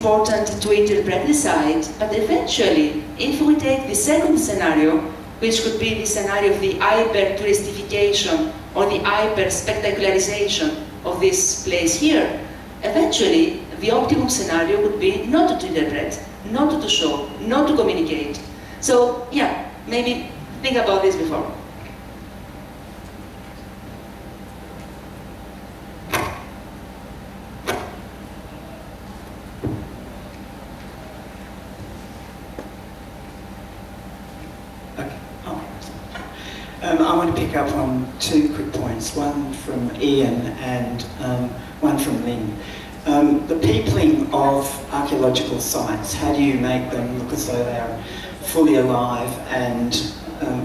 important to interpret the site, but eventually, if we take the second scenario, which could be the scenario of the hyper-touristification or the hyper-spectacularization of this place here, eventually the optimum scenario would be not to interpret, not to show, not to communicate. So yeah, maybe think about this before. I want to pick up on two quick points, one from Ian and one from Lynn. The peopling of archaeological sites, how do you make them look as though they are fully alive and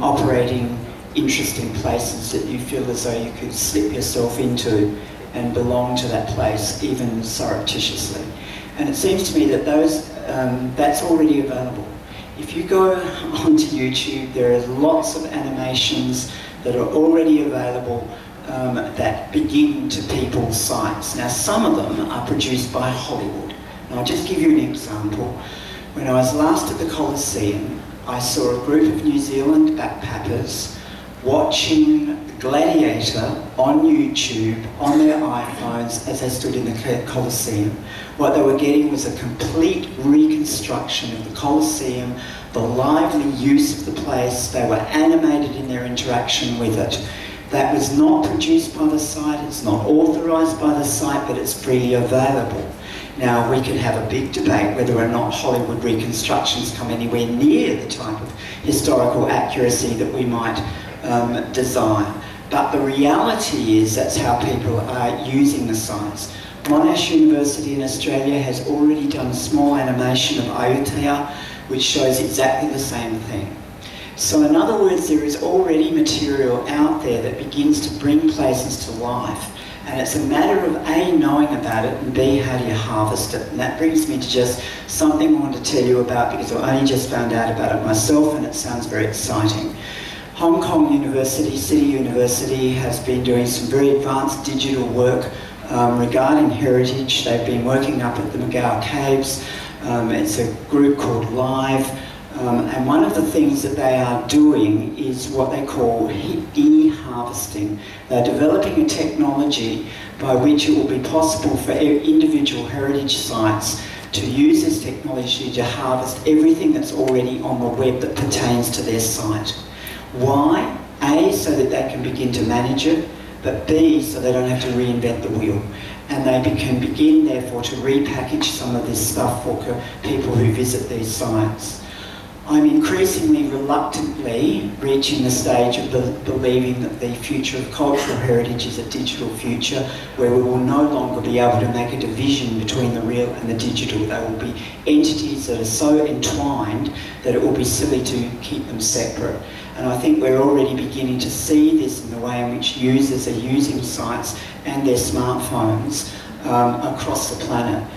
operating interesting places that you feel as though you could slip yourself into and belong to that place, even surreptitiously? And it seems to me that that's already available. If you go onto YouTube, there are lots of animations that are already available that begin to people's sites. Now, some of them are produced by Hollywood. And I'll just give you an example. When I was last at the Colosseum, I saw a group of New Zealand backpackers watching Gladiator on YouTube on their iPhones as they stood in the Colosseum. What they were getting was a complete reconstruction of the Colosseum, the lively use of the place. They were animated in their interaction with it. That was not produced by the site, it's not authorised by the site, but it's freely available. Now, we can have a big debate whether or not Hollywood reconstructions come anywhere near the type of historical accuracy that we might desire. But the reality is that's how people are using the sites. Monash University in Australia has already done a small animation of Ayutthaya which shows exactly the same thing. So in other words, there is already material out there that begins to bring places to life. And it's a matter of A, knowing about it, and B, how do you harvest it? And that brings me to just something I want to tell you about, because I only just found out about it myself and it sounds very exciting. Hong Kong University, City University, has been doing some very advanced digital work regarding heritage. They've been working up at the Magao Caves. It's a group called Live. And one of the things that they are doing is what they call e-harvesting. They're developing a technology by which it will be possible for individual heritage sites to use this technology to harvest everything that's already on the web that pertains to their site. Why? A, so that they can begin to manage it, but B, so they don't have to reinvent the wheel. And they can begin, therefore, to repackage some of this stuff for people who visit these sites. I'm increasingly reluctantly reaching the stage of believing that the future of cultural heritage is a digital future where we will no longer be able to make a division between the real and the digital. They will be entities that are so entwined that it will be silly to keep them separate. And I think we're already beginning to see this in the way in which users are using sites and their smartphones across the planet.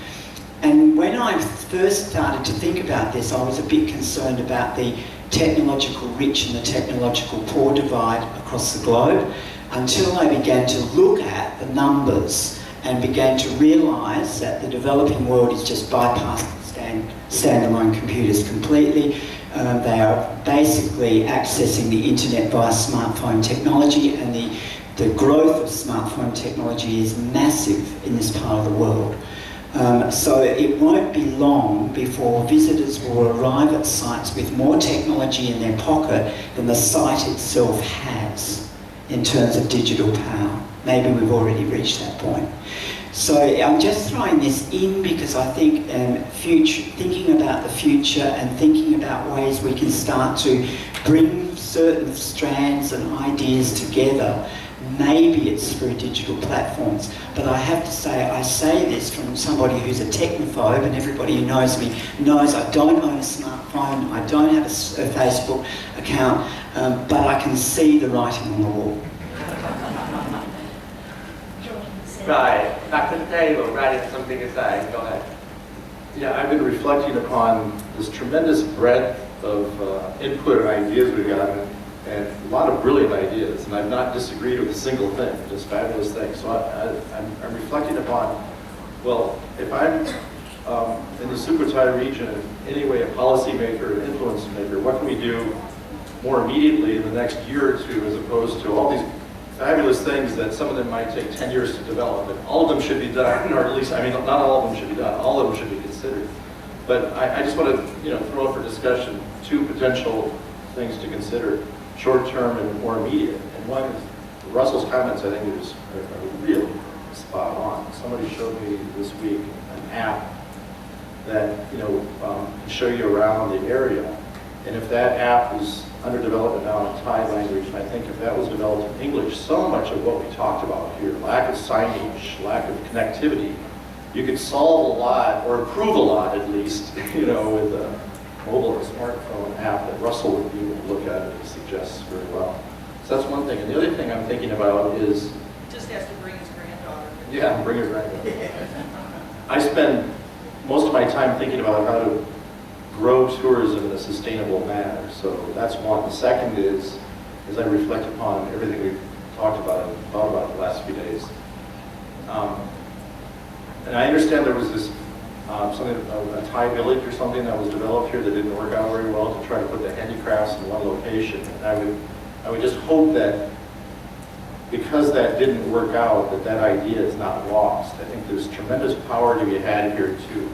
And when I first started to think about this, I was a bit concerned about the technological rich and the technological poor divide across the globe, until I began to look at the numbers and began to realise that the developing world is just bypassing standalone computers completely. They are basically accessing the internet via smartphone technology, and the growth of smartphone technology is massive in this part of the world. So it won't be long before visitors will arrive at sites with more technology in their pocket than the site itself has in terms of digital power. Maybe we've already reached that point. So I'm just throwing this in because I think thinking about the future and thinking about ways we can start to bring certain strands and ideas together. Maybe it's through digital platforms, but I have to say, I say this from somebody who's a technophobe, and everybody who knows me knows I don't own a smartphone, I don't have a Facebook account, but I can see the writing on the wall. Right, Dr. Taylor, right, something to say, go ahead. Yeah, I've been reflecting upon this tremendous breadth of input and ideas we've gotten, and a lot of brilliant ideas, and I've not disagreed with a single thing, just fabulous things. So I'm reflecting upon, well, if I'm in the Sukhothai region, anyway, a policymaker, an influence maker, what can we do more immediately in the next year or two, as opposed to all these fabulous things that some of them might take 10 years to develop, and all of them should be done, or at least, I mean, not all of them should be done, all of them should be considered. But I just want to, throw up for discussion two potential things to consider, short-term and more immediate. And one is, Russell's comments, I think, are really spot on. Somebody showed me this week an app that, can show you around the area. And if that app is under development now in Thai language, and I think if that was developed in English, so much of what we talked about here, lack of signage, lack of connectivity, you could solve a lot, or improve a lot at least, with a mobile or smartphone app that Russell would be able to look at and suggests very well. So that's one thing. And the other thing I'm thinking about is... Just has to bring his granddaughter. Yeah, bring her granddaughter. I spend most of my time thinking about how to grow tourism in a sustainable manner. So that's one. The second is, as I reflect upon everything we've talked about and thought about the last few days, and I understand there was this a Thai village or something that was developed here that didn't work out very well to try to put the handicrafts in one location. And I would just hope that because that didn't work out, that idea is not lost. I think there's tremendous power to be had here to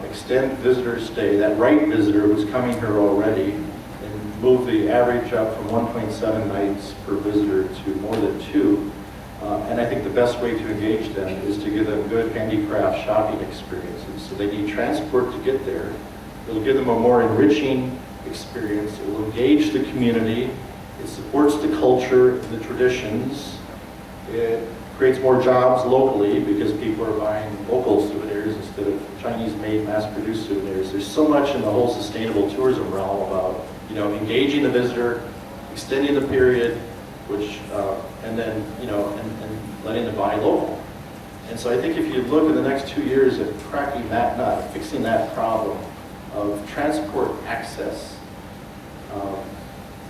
extend visitor stay, that right visitor who's coming here already, and move the average up from 1.7 nights per visitor to more than 2. And I think the best way to engage them is to give them good handicraft shopping experiences. So they need transport to get there. It'll give them a more enriching experience. It will engage the community. It supports the culture, the traditions. It creates more jobs locally because people are buying local souvenirs instead of Chinese-made, mass-produced souvenirs. There's so much in the whole sustainable tourism realm about, engaging the visitor, extending the period, which, and then, and letting them buy local. And so I think if you look in the next 2 years at cracking that nut, fixing that problem of transport access,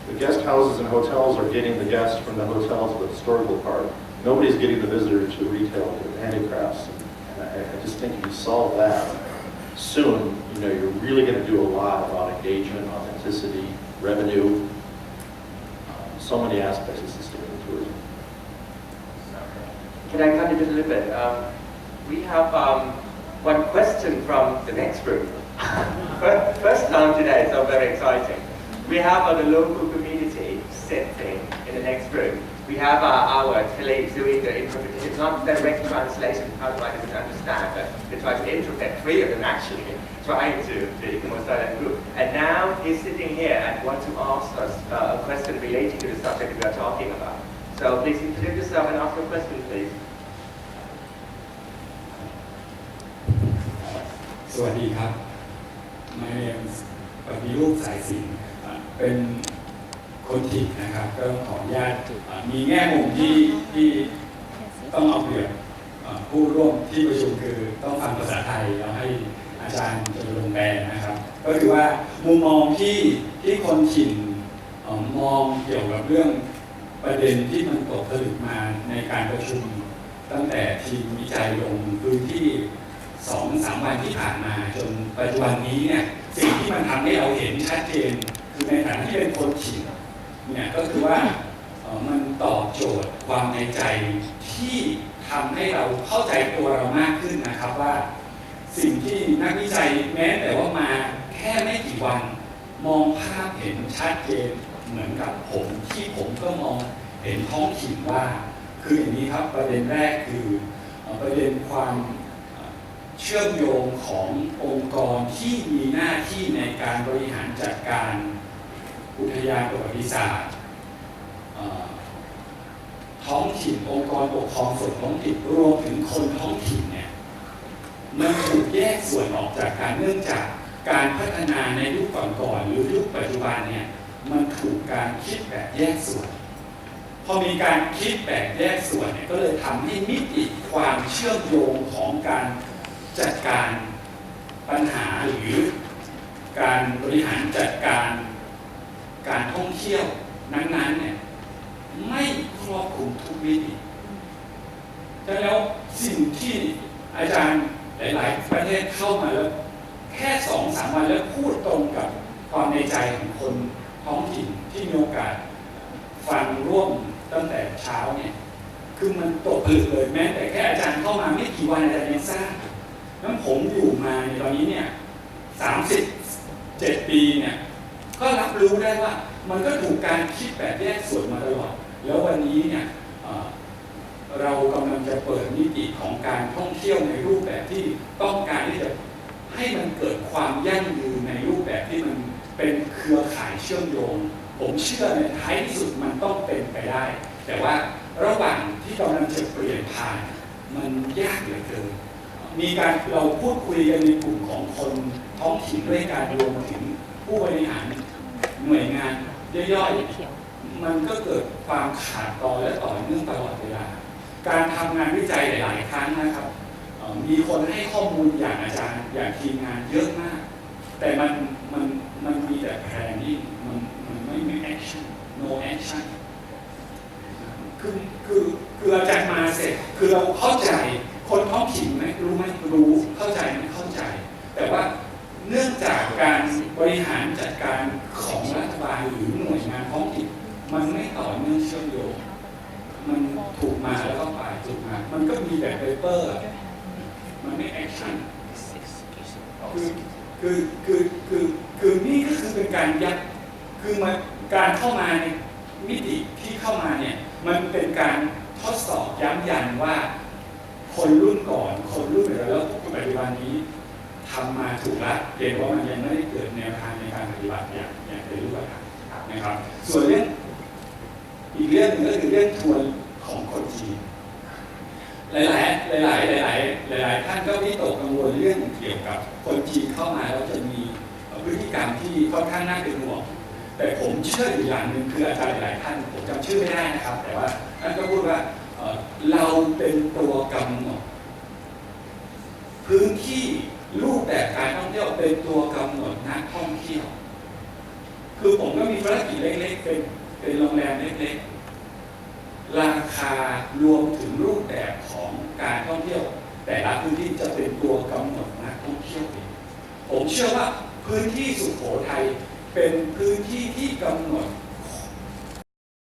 the guest houses and hotels are getting the guests from the hotels to the historical park. Nobody's getting the visitor to retail, to handicrafts. And I just think if you solve that soon, you're really going to do a lot about engagement, authenticity, revenue, so many aspects of sustainable tourism. Can I come in a little bit? We have one question from the next group. First time today, so very exciting. We have the local community sitting in the next room. We have our colleagues doing the interpretation. It's not direct translation, otherwise they don't understand, but they try to interpret, 3 of them actually, trying to be the most silent group. And now he's sitting here and wants to ask us a question relating to the subject we are talking about. So please introduce yourself and ask a question, please. สวัสดีครับ My name is ปฏิรูปสายสินเป็นคนถิ่นนะครับก็ขออนุญาตมีแง่มุมที่ต้องเอาเปรียบผู้ร่วมที่ประชุมคือต้องฟังภาษาไทยแล้วให้อาจารย์จะลงแปลนะครับก็คือว่ามุมมองที่คนถิ่นมองเกี่ยวกับเรื่องประเด็นที่มันตกผลึกมาในการประชุมตั้งแต่ทีมวิจัยลงพื้นที่ 2-3 วันที่ผ่านมาจนปัจจุบันนี้เนี่ยสิ่งที่มันทำให้เราเห็นชัดเจนคือในฐานะที่เป็นคนถิ่นเนี่ยก็คือว่ามันตอบโจทย์ความในใจที่ทำให้เราเข้าใจตัวเรามากขึ้นนะครับว่าสิ่งที่นักวิจัยแม้แต่ว่ามาแค่ไม่กี่วันมองภาพเห็นชัดเจนเหมือนกับผมที่ผมก็มองเห็นท้องถิ่นว่าคืออย่างนี้ครับประเด็นแรกคือประเด็นความเชื่อมโยงขององค์กรที่มีหน้าที่ในการบริหารจัดการอุทยานประวัติศาสตร์ท้องถิ่นองค์กรปกครองส่วนท้องถิ่นรวมถึงคนท้องถิ่นเนี่ยมันถูกแยกส่วนออกจากการเนื่องจากการพัฒนาในยุคก่อนๆหรือยุคปัจจุบันเนี่ยมันถูกการคิดแบบแยกส่วนพอมีการคิดแบบแยกส่วนเนี่ยก็เลยทำให้มิติความเชื่อมโยงของการจัดการปัญหาหรือการบริหารจัดการท่องเที่ยวนั้นๆเนี่ยไม่ครอบคลุมทุกมิติแล้วสิ่งที่อาจารย์ หลายๆประเทศเข้ามาแล้วแค่2-3 วันแล้วพูดตรงกับความในใจของคนท้องถิ่นที่มีโอกาสฟังร่วมตั้งแต่เช้าเนี่ยคือมันตกผลึกเลยแม้แต่แค่อาจารย์เข้ามาไม่กี่วันอาจารย์ยังทราบนั้นผมอยู่มาในตอนนี้เนี่ย37 ปีเนี่ยก็รับรู้ได้ว่ามันก็ถูกการคิดแบบแยกส่วนมาตลอดแล้ววันนี้เนี่ยเรากำลังจะเปิดมิติของการท่องเที่ยวในรูปแบบที่ต้องการที่จะให้มันเกิดความยั่งยืนในรูปแบบที่มันเป็นเครือข่ายเชื่อมโยงผมเชื่อในท้ายที่สุดมันต้องเป็นไปได้แต่ว่าระหว่างที่กำลังจะเปลี่ยนผ่านมันยากเหลือเกินมีการเราพูดคุยกันในกลุ่มของคนท้องถิ่นด้วยการรวมถึงผู้บริหารหน่วยงานย่อยๆมันก็เกิดความขาดตอนและต่อเนื่องตลอดเวลาการทำงานวิจัยหลายๆครั้งนะครับมีคนให้ข้อมูลอย่างอาจารย์อย่างทีมงานเยอะมากแต่มันมีแต่ planning มันไม่มี action no action คืออาจารย์มาเสร็จคือเราเข้าใจคนท้องถิ่นไหมรู้ไหมรู้เข้าใจไหมเข้าใจแต่ว่าเนื่องจากการบริหารจัดการของรัฐบาลหรือหน่วยงานท้องถิ่นมันไม่ต่อเนื่องเชื่อมโยงมันถูกมาแล้วก็ไปถูกมามันก็มีแบบเปเปอร์มันไม่แอคชั่นคือนี่ก็คือเป็นการยัดคือมันการเข้ามาในมิติที่เข้ามาเนี่ยมันเป็นการทดสอบย้ำยันว่าคนรุ่นก่อนคนรุ่นเดียวแล้วปัจจุบันนี้ทำมาถูกแล้วเพียงว่ามันยังไม่ได้เกิดแนวทางในการปฏิบัติอย่างเป็นรูปธรรมนะครับส่วนเรื่องอีกเรื่องหนึ่งก็คือเรื่องทวนของคนจีนหลายท่านก็วิตกกังวลเรื่องเกี่ยวกับคนจีนเข้ามาแล้วจะมีพฤติกรรมที่ค่อนข้างน่าเป็นห่วงแต่ผมเชื่ออยู่อย่างหนึ่งคืออาจารย์หลายท่านผมจำชื่อไม่ได้นะครับแต่ว่าท่านก็พูดว่าเราเป็นตัวกำหนดพื้นที่รูปแบบการท่องเที่ยวเป็นตัวกำหนดนักท่องเที่ยวคือผมก็มีธุรกิจเล็กๆเป็นโรงแรมเล็กๆราคารวมถึงรูปแบบของการท่องเที่ยวแต่ละพื้นที่จะเป็นตัวกำหนดนักท่องเที่ยวเองผมเชื่อว่าพื้นที่สุโขทัยเป็นพื้นที่ที่กำหนด